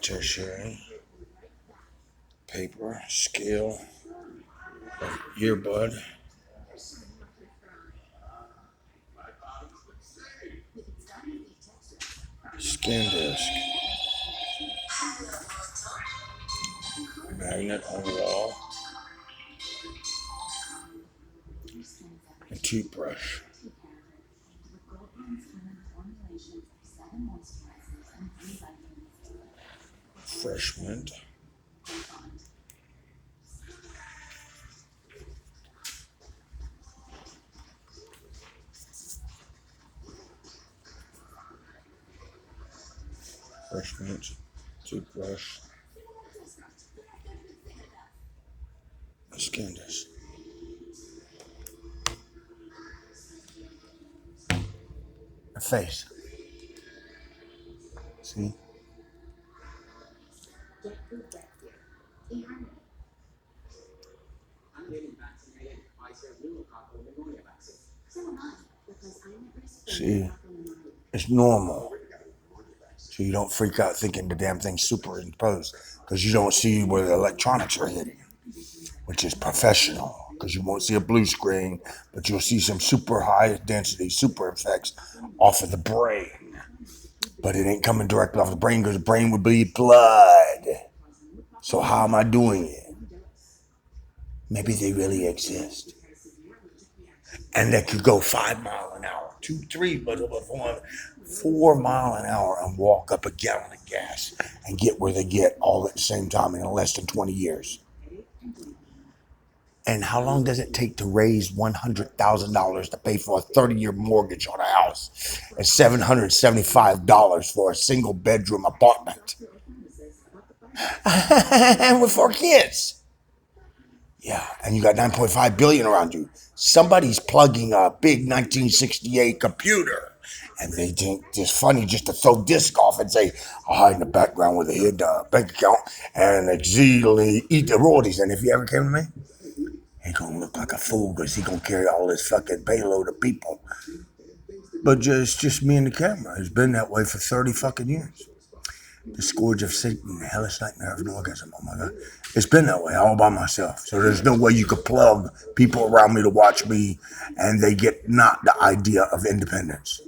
tertiary, paper, scale, earbud, scan disc, magnet on the wall, a toothbrush, fresh mint, toothbrush, scan disc. A face. See? See, it's normal. So you don't freak out thinking the damn thing's superimposed because you don't see where the electronics are hitting, which is professional because you won't see a blue screen, but you'll see some super high density super effects off of the brain. But it ain't coming directly off the brain because the brain would be blood. So how am I doing it? Maybe they really exist. And they could go 5 miles an hour, 2, 3, but 4 miles an hour and walk up a gallon of gas and get where they get all at the same time in less than 20 years. And how long does it take to raise $100,000 to pay for a 30-year mortgage on a house and $775 for a single bedroom apartment? And with 4 kids. Yeah, and you got $9.5 billion around you. Somebody's plugging a big 1968 computer. And they think it's funny just to throw disc off and say, I'll hide in the background with a hid bank account and exceedingly eat the royalties. And if he ever came to me, he gonna look like a fool because he gonna carry all this fucking payload of people. But it's just me and the camera. It's been that way for 30 fucking years. The scourge of Satan, the hellish nightmare of an orgasm. Oh my God. It's been that way all by myself. So there's no way you could plug people around me to watch me and they get not the idea of independence.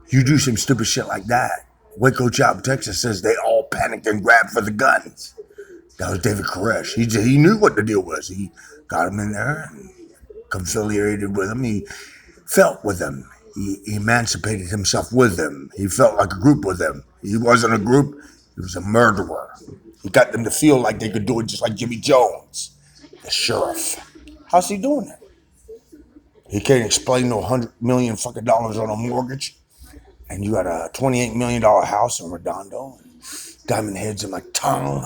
You do some stupid shit like that. Waco Child Texas says they all panicked and grabbed for the guns. That was David Koresh. He knew what the deal was. He got him in there and affiliated with him. He felt with them. He emancipated himself with them. He felt like a group with them. He wasn't a group. He was a murderer. He got them to feel like they could do it just like Jimmy Jones, the sheriff. How's he doing it? He can't explain no $100 million fucking dollars on a mortgage. And you got a $28 million house in Redondo. Diamond heads in my tongue.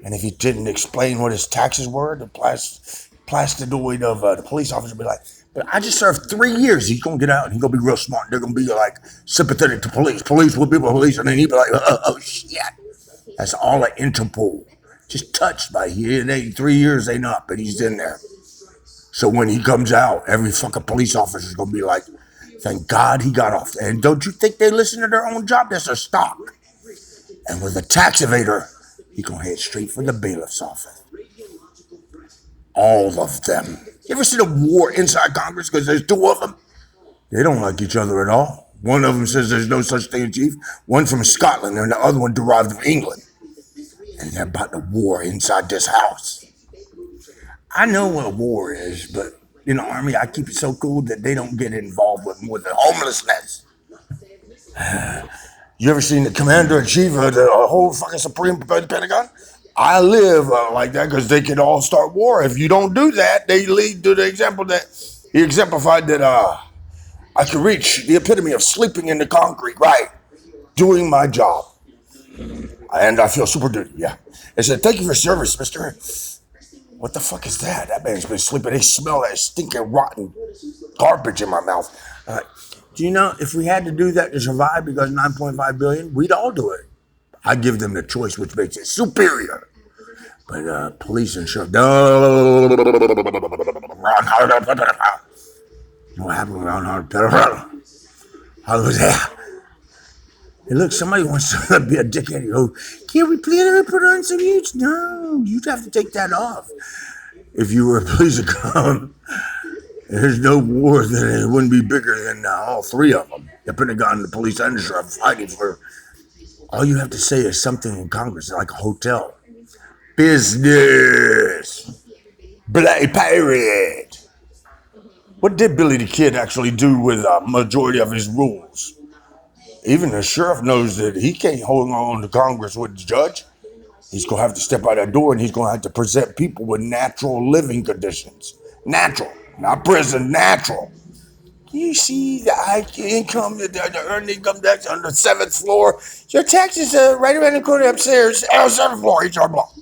And if he didn't explain what his taxes were, the plastidoid of the police officer would be like, but I just served 3 years. He's going to get out and he's going to be real smart. They're going to be like sympathetic to police. Police will be police. And then he'd be like, oh shit. That's all at Interpol. Just touched by he 3 years ain't up, but he's in there. So when he comes out, every fucking police officer is going to be like, thank God he got off. And don't you think they listen to their own job? That's their stock. And with a tax evader, he going to head straight for the bailiff's office. All of them. You ever seen a war inside Congress? Because there's 2 of them. They don't like each other at all. One of them says there's no such thing as chief. One from Scotland and the other one derived from England. And they're about the war inside this house. I know what a war is, but in the Army, I keep it so cool that they don't get involved with more than homelessness. You ever seen the commander-in-chief of the whole fucking Supreme Pentagon? I live like that because they can all start war. If you don't do that, they lead to the example that he exemplified that I can reach the epitome of sleeping in the concrete, right? Doing my job. And I feel super duty, yeah. I said, thank you for service, mister. What the fuck is that? That man's been sleeping. They smell that stinking, rotten garbage in my mouth. Do you know, if we had to do that to survive because $9.5 billion, we'd all do it. I give them the choice, which makes it superior. But police and sheriff, no. What happened around hard? How was that? Hey, look, somebody wants to be a dickhead. You go, can't we please put on some huge? No, you'd have to take that off. If you were a police account, there's no war that it wouldn't be bigger than all three of them. The Pentagon and the police and the sheriff fighting for. All you have to say is something in Congress, like a hotel. Business. Black pirate. What did Billy the Kid actually do with a majority of his rules? Even the sheriff knows that he can't hold on to Congress with the judge. He's going to have to step out that door and he's going to have to present people with natural living conditions. Natural, not prison, natural. You see the high income, the earned income tax on the 7th floor. Your taxes are right around the corner upstairs, 7th floor, HR block.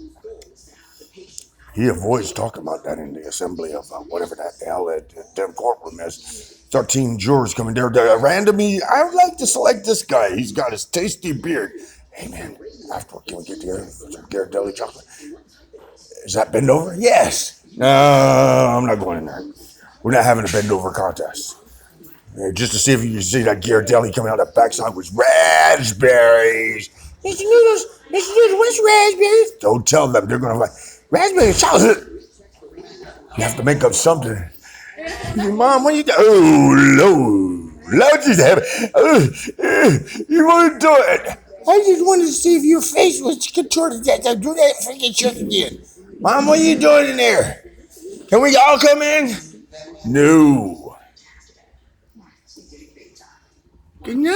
He avoids talking about that in the assembly of whatever that hell that damn courtroom is. 13 jurors coming there randomly. I would like to select this guy. He's got his tasty beard. Hey, man, afterward, can we get together for some Ghirardelli chocolate? Is that bend over? Yes. No, I'm not going in there. We're not having a bend over contest. Just to see if you can see that Ghirardelli coming out of the backside with raspberries. Mr. Noodles, what's raspberries? Don't tell them. They're going to like, raspberry chocolate. You have to make up something. Mom, what are you doing? Oh, Lord, just have it. You want to do it? I just wanted to see if your face was contorted. I'll do that freaking trick again. Mom, what are you doing in there? Can we all come in? No. Good night.